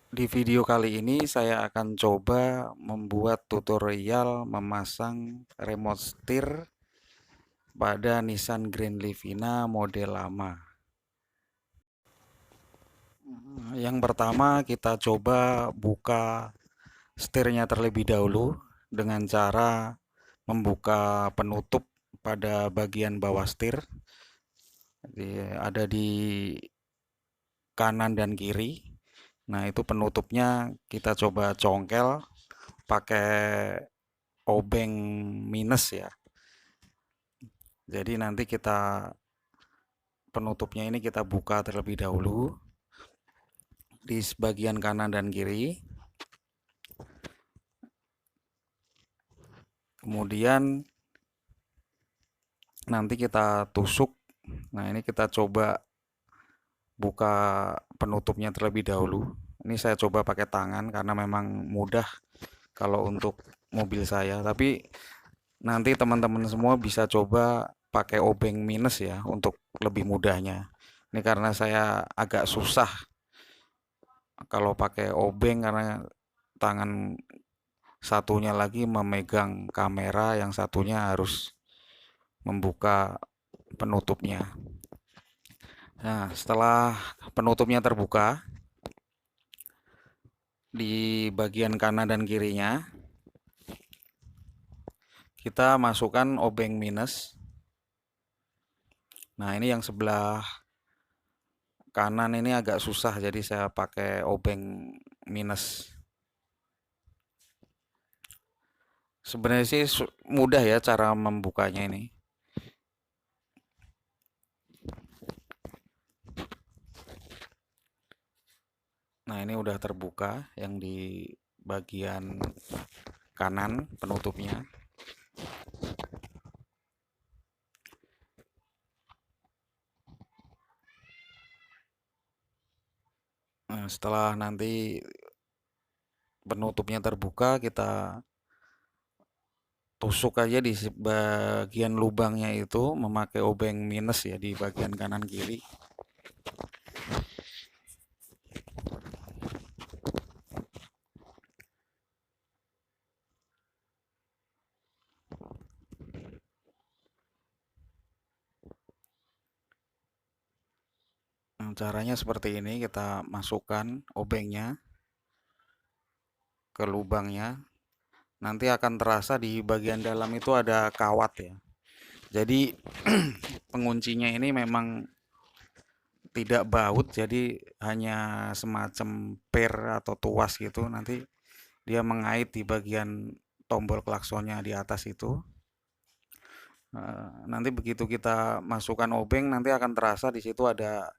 Di video kali ini saya akan coba membuat tutorial memasang remote setir pada Nissan Grand Livina model lama. Yang pertama kita coba buka setirnya terlebih dahulu dengan cara membuka penutup pada bagian bawah setir. Jadi, ada di kanan dan kiri. Nah, itu penutupnya kita coba congkel pakai obeng minus ya. Jadi nanti penutupnya ini kita buka terlebih dahulu di bagian kanan dan kiri. Kemudian nanti kita tusuk. Nah, ini kita coba buka penutupnya terlebih dahulu. Ini saya coba pakai tangan karena memang mudah kalau untuk mobil saya. Tapi nanti teman-teman semua bisa coba pakai obeng minus ya untuk lebih mudahnya. Ini karena saya agak susah kalau pakai obeng karena tangan satunya lagi memegang kamera, yang satunya harus membuka penutupnya. Nah, setelah penutupnya terbuka di bagian kanan dan kirinya, kita masukkan obeng minus. Nah, ini yang sebelah kanan ini agak susah, jadi saya pakai obeng minus. Sebenarnya sih mudah ya cara membukanya ini. Nah, ini udah terbuka yang di bagian kanan penutupnya. Nah, setelah nanti penutupnya terbuka, kita tusuk aja di bagian lubangnya itu memakai obeng minus ya di bagian kanan kiri. Nah, caranya seperti ini, kita masukkan obengnya ke lubangnya. Nanti akan terasa di bagian dalam itu ada kawat ya. Jadi penguncinya ini memang tidak baut, jadi hanya semacam per atau tuas gitu. Nanti dia mengait di bagian tombol klaksonnya di atas itu. Nanti begitu kita masukkan obeng, nanti akan terasa di situ ada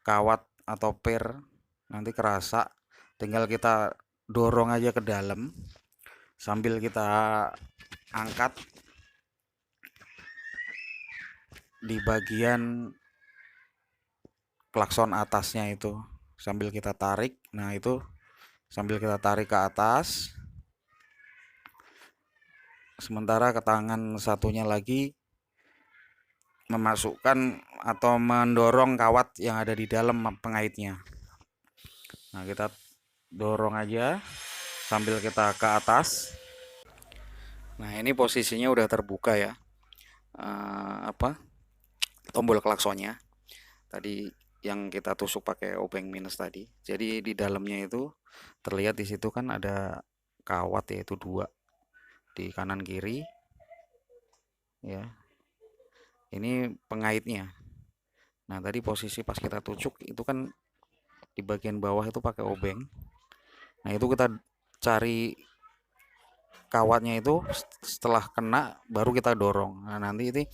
kawat atau per, nanti kerasa. Tinggal kita dorong aja ke dalam sambil kita angkat di bagian klakson atasnya itu sambil kita tarik. Nah, itu sambil kita tarik ke atas, sementara ke tangan satunya lagi memasukkan atau mendorong kawat yang ada di dalam pengaitnya. Nah, kita dorong aja sambil kita ke atas. Nah, ini posisinya udah terbuka ya. Apa? Tombol klaksonnya. Tadi yang kita tusuk pakai obeng minus tadi. Jadi di dalamnya itu terlihat di situ kan ada kawat yaitu dua di kanan kiri ya. Ini pengaitnya. Nah, tadi posisi pas kita tusuk itu kan di bagian bawah itu pakai obeng. Nah, itu kita cari kawatnya itu, setelah kena baru kita dorong. Nah, nanti ini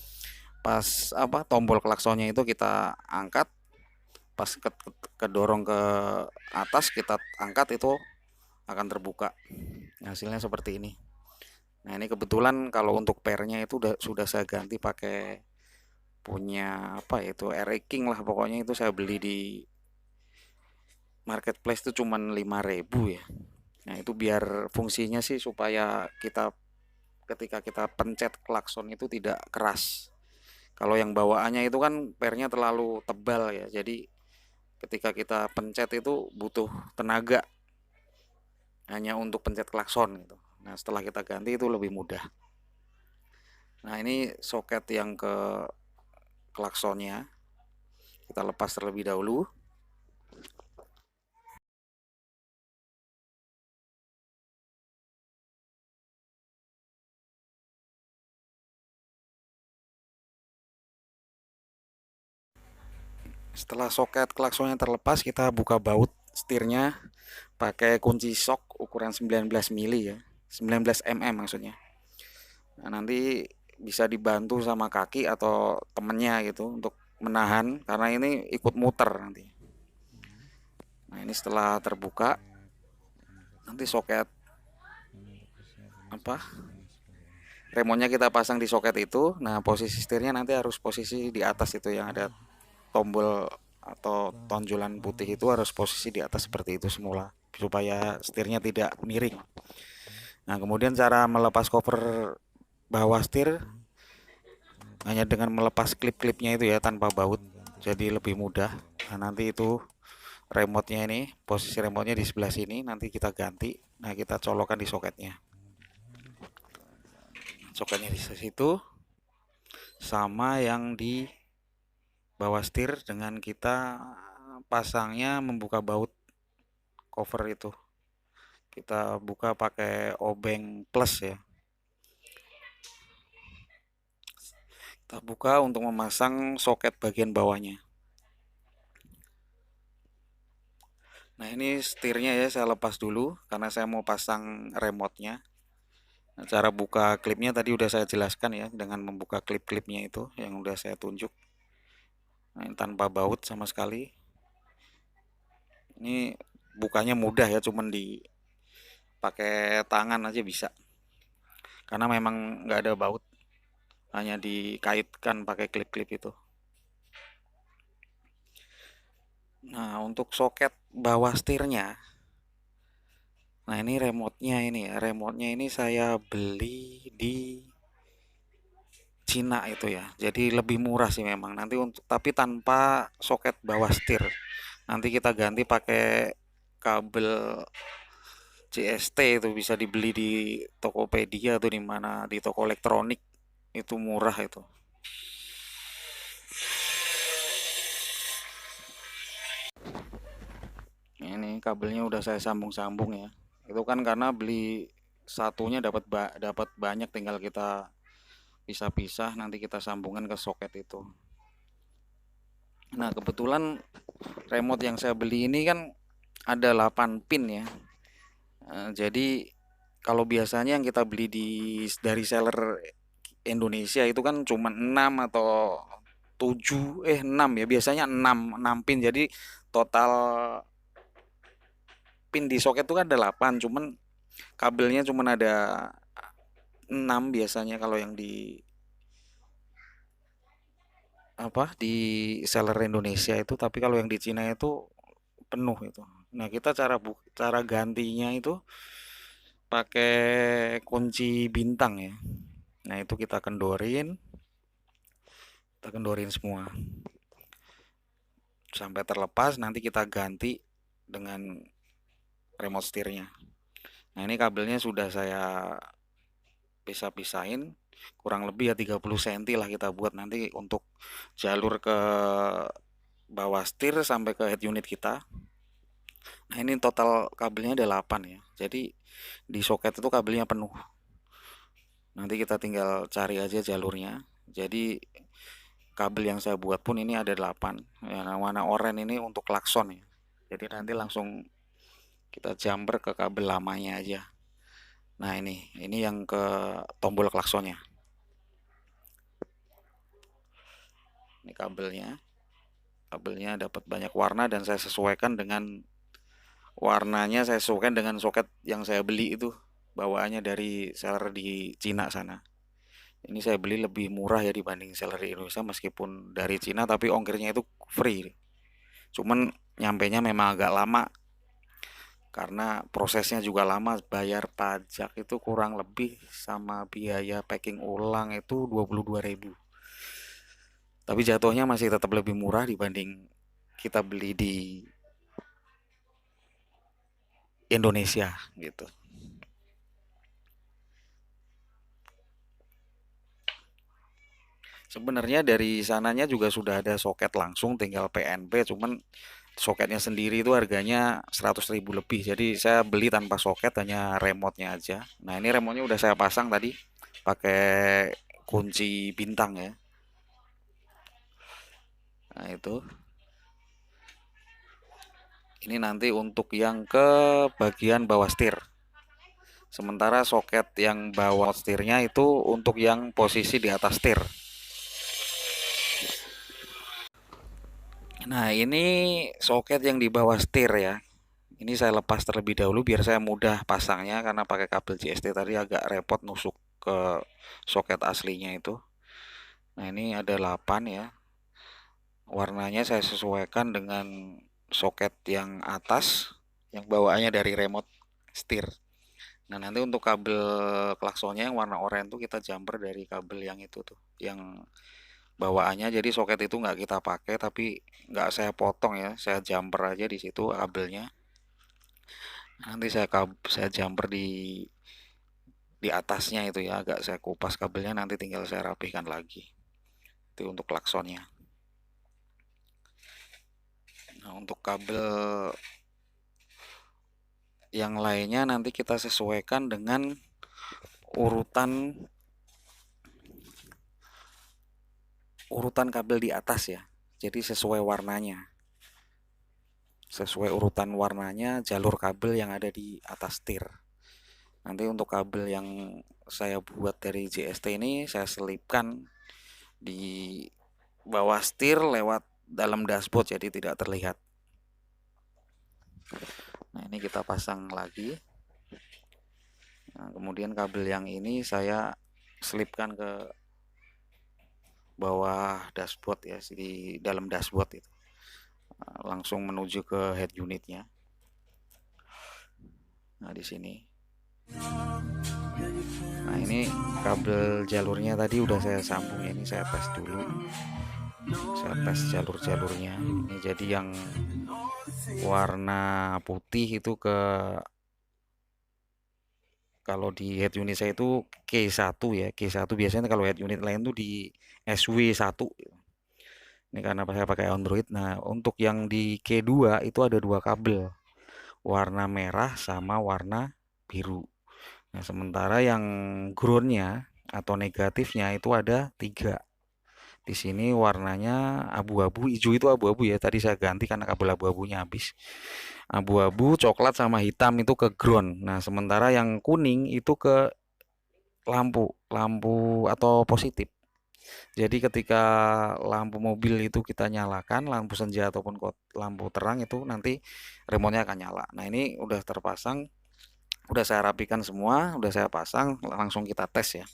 pas tombol klaksonnya itu kita angkat, pas kedorong ke atas kita angkat, itu akan terbuka. Hasilnya seperti ini. Nah, ini kebetulan kalau untuk pernya itu sudah saya ganti pakai punya itu RE King lah, pokoknya itu saya beli di marketplace itu cuman 5.000 ya. Nah, itu biar fungsinya sih supaya kita ketika kita pencet klakson itu tidak keras. Kalau yang bawaannya itu kan pernya terlalu tebal ya. Jadi ketika kita pencet itu butuh tenaga. hanya untuk pencet klakson gitu. Nah, setelah kita ganti itu lebih mudah. Nah, ini soket yang ke klaksonnya kita lepas terlebih dahulu. Setelah soket klaksonnya terlepas, kita buka baut setirnya pakai kunci sok ukuran 19 mili ya. 19 mm maksudnya. Nah, nanti bisa dibantu sama kaki atau temennya gitu untuk menahan karena ini ikut muter nanti. Nah, ini setelah terbuka nanti soket apa? Remonya kita pasang di soket itu. Nah, posisi setirnya nanti harus posisi di atas itu yang ada tombol atau tonjolan putih itu harus posisi di atas seperti itu semula supaya setirnya tidak miring. Nah, kemudian cara melepas cover bawah setir hanya dengan melepas klip-klipnya itu ya tanpa baut, jadi lebih mudah. Nah, nanti itu remote-nya ini, posisi remote-nya di sebelah sini, nanti kita ganti. Nah, kita colokan di soketnya. Soketnya di situ sama yang di bawah setir dengan kita pasangnya membuka baut cover itu. Kita buka pakai obeng plus ya. Kita buka untuk memasang soket bagian bawahnya. Nah, ini setirnya ya saya lepas dulu karena saya mau pasang remote-nya. Nah, cara buka klipnya tadi udah saya jelaskan ya dengan membuka klip-klipnya itu yang udah saya tunjuk. Nah, ini tanpa baut sama sekali. Ini bukanya mudah ya, cuman dipakai tangan aja bisa. Karena memang nggak ada baut, hanya dikaitkan pakai klip-klip itu. Nah, untuk soket bawah setirnya, nah ini remote-nya ini ya, remote-nya ini saya beli di Cina itu ya. Jadi lebih murah sih memang. Nanti untuk tapi tanpa soket bawah setir. Nanti kita ganti pakai kabel CST itu bisa dibeli di Tokopedia atau di mana di toko elektronik. Itu murah itu. Ini kabelnya udah saya sambung-sambung ya. Itu kan karena beli satunya dapat banyak, tinggal kita pisah-pisah nanti kita sambungkan ke soket itu. Nah, kebetulan remote yang saya beli ini kan ada 8 pin ya. Jadi kalau biasanya yang kita beli dari seller Indonesia itu kan cuma 6 atau 6 ya, biasanya 6 pin. Jadi total pin di soket itu kan ada 8, cuman kabelnya cuma ada 6 biasanya kalau yang di di seller Indonesia itu, tapi kalau yang di Cina itu penuh itu. Nah, kita cara gantinya itu pakai kunci bintang ya. Nah, itu kita kendorin semua sampai terlepas, nanti kita ganti dengan remote setirnya. Nah, ini kabelnya sudah saya pisah-pisahin kurang lebih ya 30 cm lah kita buat nanti untuk jalur ke bawah setir sampai ke head unit kita. Nah, ini total kabelnya ada 8 ya. Jadi di soket itu kabelnya penuh. Nanti kita tinggal cari aja jalurnya. Jadi kabel yang saya buat pun ini ada 8. Yang warna oranye ini untuk klakson ya. Jadi nanti langsung kita jumper ke kabel lamanya aja. Nah, ini yang ke tombol klaksonnya. Ini kabelnya. Kabelnya dapat banyak warna dan saya sesuaikan dengan warnanya, saya sesuaikan dengan soket yang saya beli itu. Bawaannya dari seller di Cina sana. Ini saya beli lebih murah ya dibanding seller di Indonesia meskipun dari Cina tapi ongkirnya itu free. Cuman nyampainya memang agak lama karena prosesnya juga lama, bayar pajak itu kurang lebih sama biaya packing ulang itu 22.000. Tapi jatuhnya masih tetap lebih murah dibanding kita beli di Indonesia gitu. Sebenarnya dari sananya juga sudah ada soket langsung, tinggal PNP, cuman soketnya sendiri itu harganya 100.000 lebih. Jadi saya beli tanpa soket, hanya remote-nya aja. Nah, ini remote-nya udah saya pasang tadi pakai kunci bintang ya. Nah, itu. Ini nanti untuk yang ke bagian bawah setir. Sementara soket yang bawah setirnya itu untuk yang posisi di atas setir. Nah, ini soket yang di bawah setir ya. Ini saya lepas terlebih dahulu biar saya mudah pasangnya, karena pakai kabel JST tadi agak repot nusuk ke soket aslinya itu. Nah, ini ada 8 ya. Warnanya saya sesuaikan dengan soket yang atas, yang bawaannya dari remote setir. Nah, nanti untuk kabel klaksonnya yang warna oranye itu kita jumper dari kabel yang itu tuh, yang bawaannya. Jadi soket itu nggak kita pakai, tapi nggak saya potong ya, saya jumper aja di situ kabelnya. Nanti saya jumper di atasnya itu ya, agak saya kupas kabelnya, nanti tinggal saya rapihkan lagi. Itu untuk klaksonnya. Nah, untuk kabel yang lainnya nanti kita sesuaikan dengan urutan kabel di atas ya. Jadi sesuai warnanya. Sesuai urutan warnanya jalur kabel yang ada di atas tir. Nanti untuk kabel yang saya buat dari JST ini saya selipkan di bawah setir lewat dalam dashboard, jadi tidak terlihat. Nah, ini kita pasang lagi. Nah, kemudian kabel yang ini saya selipkan ke bawah dashboard ya, di dalam dashboard itu. Nah, langsung menuju ke head unitnya. Nah, di sini. Nah, ini kabel jalurnya tadi udah saya sambung ya, ini saya tes dulu. Saya tes jalur-jalurnya. Ini jadi yang warna putih itu kalau di head unit saya itu K1 ya. K1 biasanya kalau head unit lain tuh di SW1. Ini karena saya pakai Android. Nah, untuk yang di K2 itu ada dua kabel, warna merah sama warna biru. Nah, sementara yang groundnya atau negatifnya itu ada tiga. Di sini warnanya abu-abu, hijau itu abu-abu ya. Tadi saya ganti karena kabel abu-abunya habis. Abu-abu, coklat sama hitam itu ke ground. Nah, sementara yang kuning itu ke lampu atau positif. Jadi ketika lampu mobil itu kita nyalakan, lampu senja ataupun lampu terang itu nanti remote-nya akan nyala. Nah, ini udah terpasang, udah saya rapikan semua, udah saya pasang, langsung kita tes ya.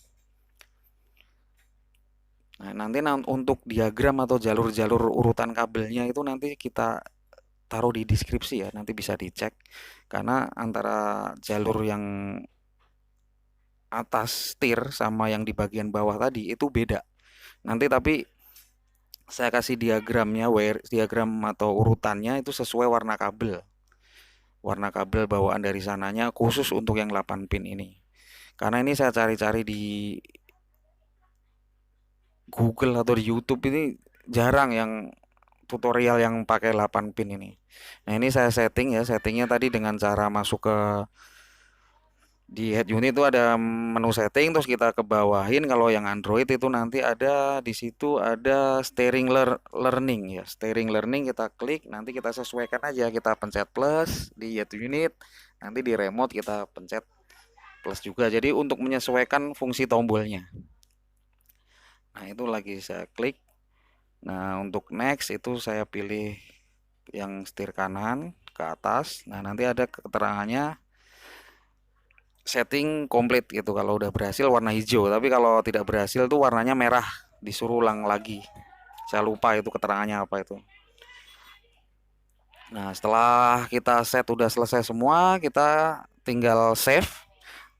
Nah, nanti untuk diagram atau jalur-jalur urutan kabelnya itu nanti kita taruh di deskripsi ya, nanti bisa dicek. Karena antara jalur yang atas tir sama yang di bagian bawah tadi itu beda. Nanti tapi saya kasih diagramnya, diagram atau urutannya itu sesuai warna kabel. Warna kabel bawaan dari sananya khusus untuk yang 8 pin ini. Karena ini saya cari-cari di Google atau di YouTube, ini jarang yang tutorial yang pakai 8 pin ini. Nah, ini saya setting ya, settingnya tadi dengan cara masuk ke di head unit itu ada menu setting, terus kita ke bawahin. Kalau yang Android itu nanti ada di situ ada steering learning ya. Steering learning kita klik, nanti kita sesuaikan aja, kita pencet plus di head unit, nanti di remote kita pencet plus juga. Jadi untuk menyesuaikan fungsi tombolnya. Nah, itu lagi saya klik. Nah, untuk next itu saya pilih yang setir kanan ke atas. Nah, nanti ada keterangannya setting komplit gitu. Kalau udah berhasil warna hijau, tapi kalau tidak berhasil tuh warnanya merah, disuruh ulang lagi. Saya lupa itu keterangannya apa itu. Nah, setelah kita set udah selesai semua, kita tinggal save.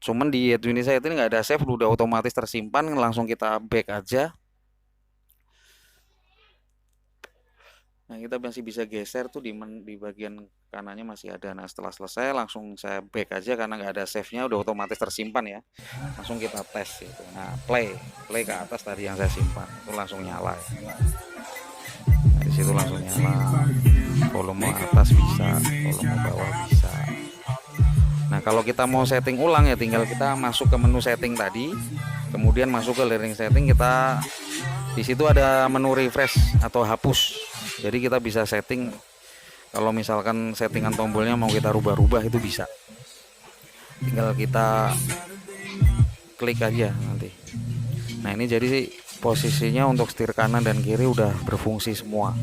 Cuman di unit saya itu nggak ada save, udah otomatis tersimpan, langsung kita back aja. Nah, kita masih bisa geser tuh di bagian kanannya masih ada. Nah, setelah selesai langsung saya back aja karena nggak ada save-nya, udah otomatis tersimpan ya. Langsung kita tes gitu. Nah, play ke atas tadi yang saya simpan itu langsung nyala ya. Nah, di situ langsung nyala. Volume atas bisa, volume bawah bisa. Nah, kalau kita mau setting ulang ya tinggal kita masuk ke menu setting tadi, kemudian masuk ke learning setting, kita di situ ada menu refresh atau hapus. Jadi kita bisa setting kalau misalkan settingan tombolnya mau kita rubah-rubah itu bisa. Tinggal kita klik aja nanti. Nah, ini jadi posisinya untuk setir kanan dan kiri udah berfungsi semua.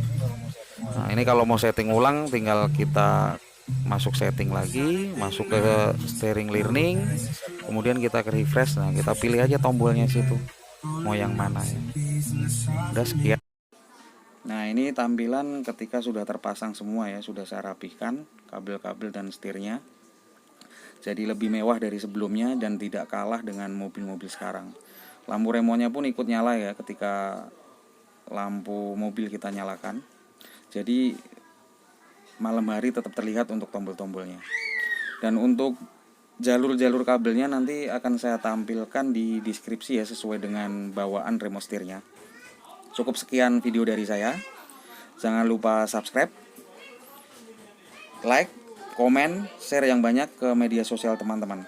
Nah, ini kalau mau setting ulang tinggal kita masuk setting lagi, masuk ke steering learning, kemudian kita ke refresh. Nah, kita pilih aja tombolnya situ mau yang mana ya. Udah sekian. Nah, ini tampilan ketika sudah terpasang semua ya, sudah saya rapihkan kabel-kabel dan setirnya. Jadi lebih mewah dari sebelumnya dan tidak kalah dengan mobil-mobil sekarang. Lampu remonya pun ikut nyala ya ketika lampu mobil kita nyalakan. Jadi malam hari tetap terlihat untuk tombol-tombolnya. Dan untuk jalur-jalur kabelnya nanti akan saya tampilkan di deskripsi ya, sesuai dengan bawaan remote setirnya. Cukup sekian video dari saya. Jangan lupa subscribe, like, komen, share yang banyak ke media sosial teman-teman.